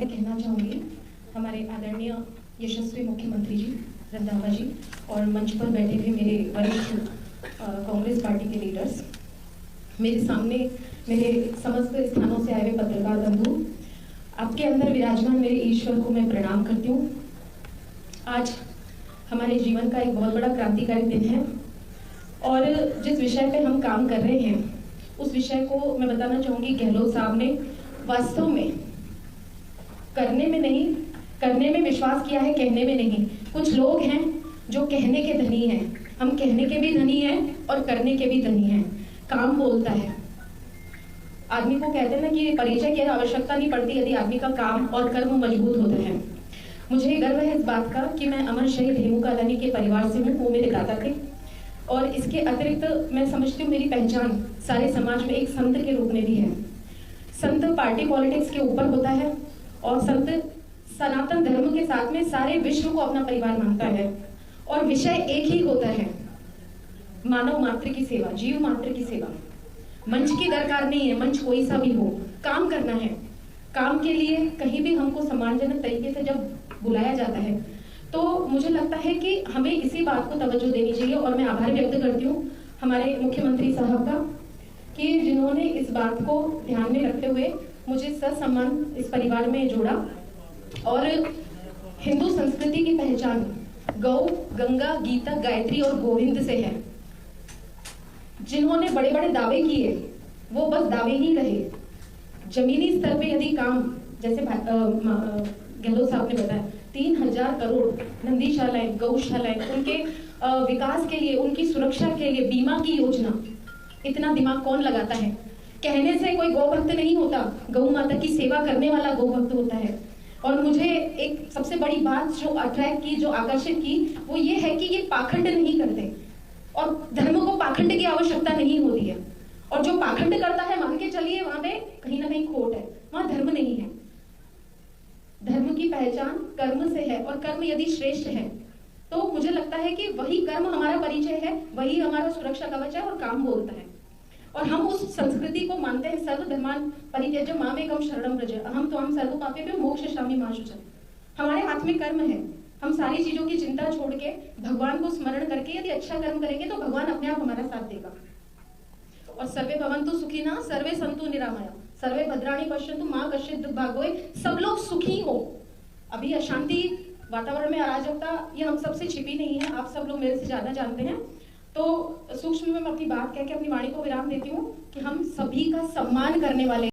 मैं कहना चाहूँगी हमारे आदरणीय यशस्वी मुख्यमंत्री जी रंधावा जी और मंच पर बैठे हुए मेरे वरिष्ठ कांग्रेस पार्टी के लीडर्स, मेरे सामने मेरे समस्त स्थानों से आए हुए पत्रकार बंधु, आपके अंदर विराजमान मेरे ईश्वर को मैं प्रणाम करती हूँ। आज हमारे जीवन का एक बहुत बड़ा क्रांतिकारी दिन है और जिस विषय पे हम काम कर रहे हैं उस विषय को मैं बताना चाहूँगी, गहलोत साहब ने वास्तव में करने में नहीं, करने में विश्वास किया है, कहने में नहीं। कुछ लोग हैं जो कहने के धनी हैं, हम कहने के भी धनी हैं और करने के भी धनी हैं। काम बोलता है। आदमी को कहते हैं ना कि परिचय की आवश्यकता नहीं पड़ती यदि आदमी का काम और कर्म मजबूत होते हैं। मुझे गर्व है इस बात का कि मैं अमर शहीद हेमू कालानी के परिवार से हूँ, वो मेरे दादा थे। और इसके अतिरिक्त मैं समझती हूँ मेरी पहचान सारे समाज में एक संत के रूप में भी है। संत पार्टी पॉलिटिक्स के ऊपर होता है और संत सनातन धर्म के साथ में सारे विश्व को अपना परिवार मानता है और विषय एक ही होता है, मानव मात्र की सेवा, जीव मात्र की सेवा। मंच की दरकार नहीं है, मंच कोई सा भी हो, काम करना है। काम के लिए कहीं भी हमको सम्मानजनक तरीके से जब बुलाया जाता है तो मुझे लगता है कि हमें इसी बात को तवज्जो देनी चाहिए। और मैं आभार व्यक्त करती हूँ हमारे मुख्यमंत्री साहब का कि जिन्होंने इस बात को ध्यान में रखते हुए मुझे ससम्मान इस परिवार में जोड़ा। और हिंदू संस्कृति की पहचान गौ, गंगा, गीता, गायत्री और गोविंद से है। जिन्होंने बड़े बड़े दावे किए वो बस दावे ही रहे। जमीनी स्तर पे यदि काम, जैसे गहलोत साहब ने बताया, 3000 करोड़ नंदीशालाएं, गौशालाएं, उनके विकास के लिए, उनकी सुरक्षा के लिए बीमा की योजना, इतना दिमाग कौन लगाता है? कहने से कोई गौ भक्त नहीं होता, गौ माता की सेवा करने वाला गौ भक्त होता है। और मुझे एक सबसे बड़ी बात जो अट्रैक्ट की, जो आकर्षित की, वो ये है कि ये पाखंड नहीं करते और धर्म को पाखंड की आवश्यकता नहीं होती है। और जो पाखंड करता है, मान के चलिए वहां पे कहीं ना कहीं खोट है, वहां धर्म नहीं है। धर्म की पहचान कर्म से है और कर्म यदि श्रेष्ठ है तो मुझे लगता है कि वही कर्म हमारा परिचय है, वही हमारा सुरक्षा कवच है और काम बोलता है। और हम उस संस्कृति को मानते हैं, सर्वधर्मान परित्यज्य मामेकं शरणं व्रज अहं त्वां सर्वपापेभ्यो मोक्षयिष्यामि मा शुचः। हमारे हाथ में कर्म है। हम सारी चीजों की चिंता छोड़ के भगवान को स्मरण करके यदि अच्छा कर्म करेंगे तो भगवान अपने आप हमारा साथ देगा। और सर्वे भवन्तु सुखिनः सर्वे सन्तु निरामया सर्वे भद्राणि पश्यन्तु मा कश्चित् दुर्भाग्यो भवेत्। सब लोग सुखी हो। अभी अशांति वातावरण में अराजकता ये हम सबसे छिपी नहीं है, आप सब लोग मेरे से ज्यादा जानते हैं। तो सूक्ष्म में मैं अपनी बात कह के अपनी वाणी को विराम देती हूँ कि हम सभी का सम्मान करने वाले